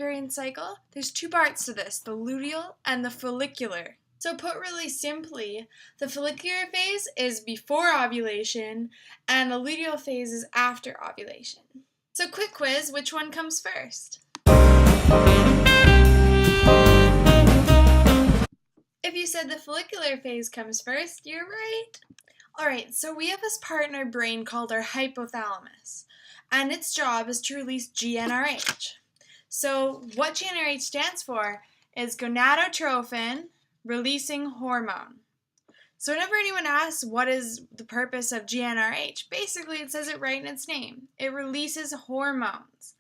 ovarian cycle, there's two parts to this, the luteal and the follicular. So put really simply, the follicular phase is before ovulation and the luteal phase is after ovulation. So quick quiz, which one comes first? If you said the follicular phase comes first, you're right. Alright, so we have this part in our brain called our hypothalamus, and its job is to release GnRH. So what GnRH stands for is gonadotrophin releasing hormone. So whenever anyone asks what is the purpose of GnRH, basically it says it right in its name. It releases hormones.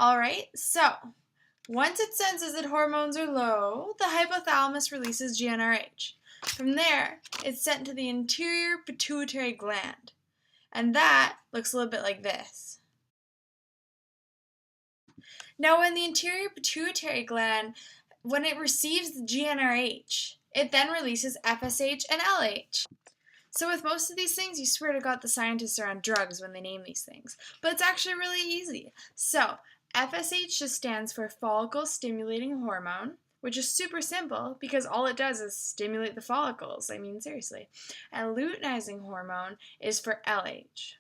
Alright, so once it senses that hormones are low, the hypothalamus releases GnRH. From there, it's sent to the anterior pituitary gland. And that looks a little bit like this. Now when the anterior pituitary gland, when it receives the GnRH, it then releases FSH and LH. So with most of these things, you swear to God the scientists are on drugs when they name these things. But it's actually really easy. So FSH just stands for follicle stimulating hormone, which is super simple because all it does is stimulate the follicles. I mean, seriously. And luteinizing hormone is for LH.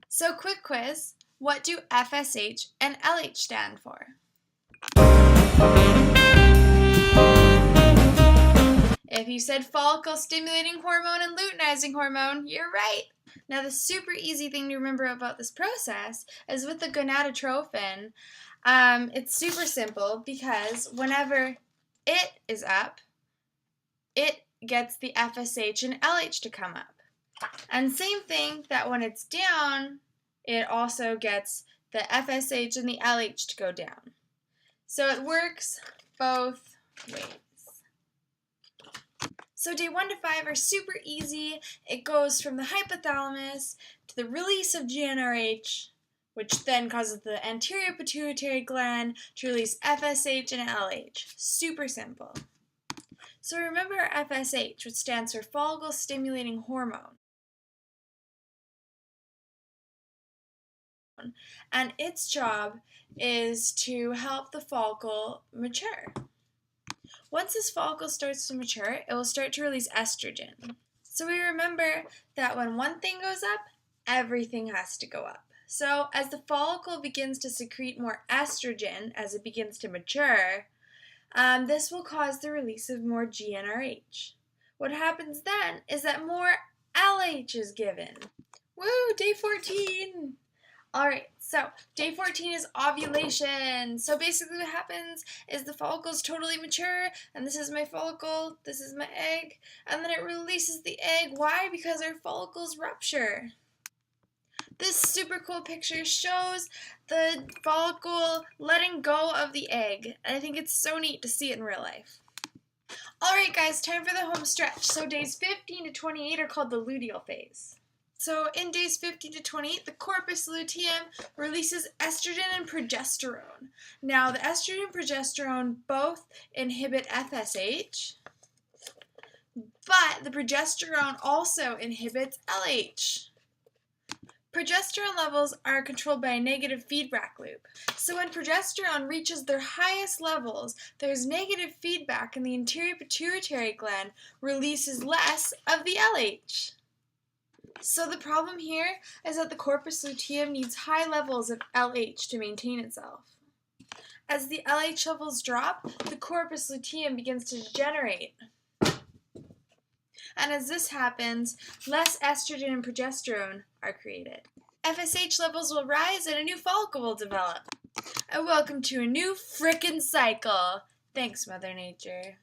So quick quiz, what do FSH and LH stand for? If you said follicle stimulating hormone and luteinizing hormone, you're right. Now the super easy thing to remember about this process is with the gonadotrophin, it's super simple because whenever it is up, it gets the FSH and LH to come up. And same thing that when it's down, it also gets the FSH and the LH to go down. So it works both ways. So day 1 to 5 are super easy. It goes from the hypothalamus to the release of GnRH, which then causes the anterior pituitary gland to release FSH and LH. Super simple. So remember our FSH, which stands for follicle stimulating hormone. And its job is to help the follicle mature. Once this follicle starts to mature, it will start to release estrogen. So we remember that when one thing goes up, everything has to go up. So as the follicle begins to secrete more estrogen as it begins to mature, this will cause the release of more GnRH. What happens then is that more LH is given. Woo, day 14! Alright, so day 14 is ovulation. So basically what happens is the follicle is totally mature, and this is my follicle, this is my egg, and then it releases the egg. Why? Because our follicles rupture. This super cool picture shows the follicle letting go of the egg. And I think it's so neat to see it in real life. Alright guys, time for the home stretch. So days 15 to 28 are called the luteal phase. So in days 15 to 28, the corpus luteum releases estrogen and progesterone. Now the estrogen and progesterone both inhibit FSH, but the progesterone also inhibits LH. Progesterone levels are controlled by a negative feedback loop. So when progesterone reaches their highest levels, there's negative feedback and the anterior pituitary gland releases less of the LH. So the problem here is that the corpus luteum needs high levels of LH to maintain itself. As the LH levels drop, the corpus luteum begins to degenerate. And as this happens, less estrogen and progesterone are created. FSH levels will rise and a new follicle will develop. And welcome to a new frickin' cycle. Thanks, Mother Nature.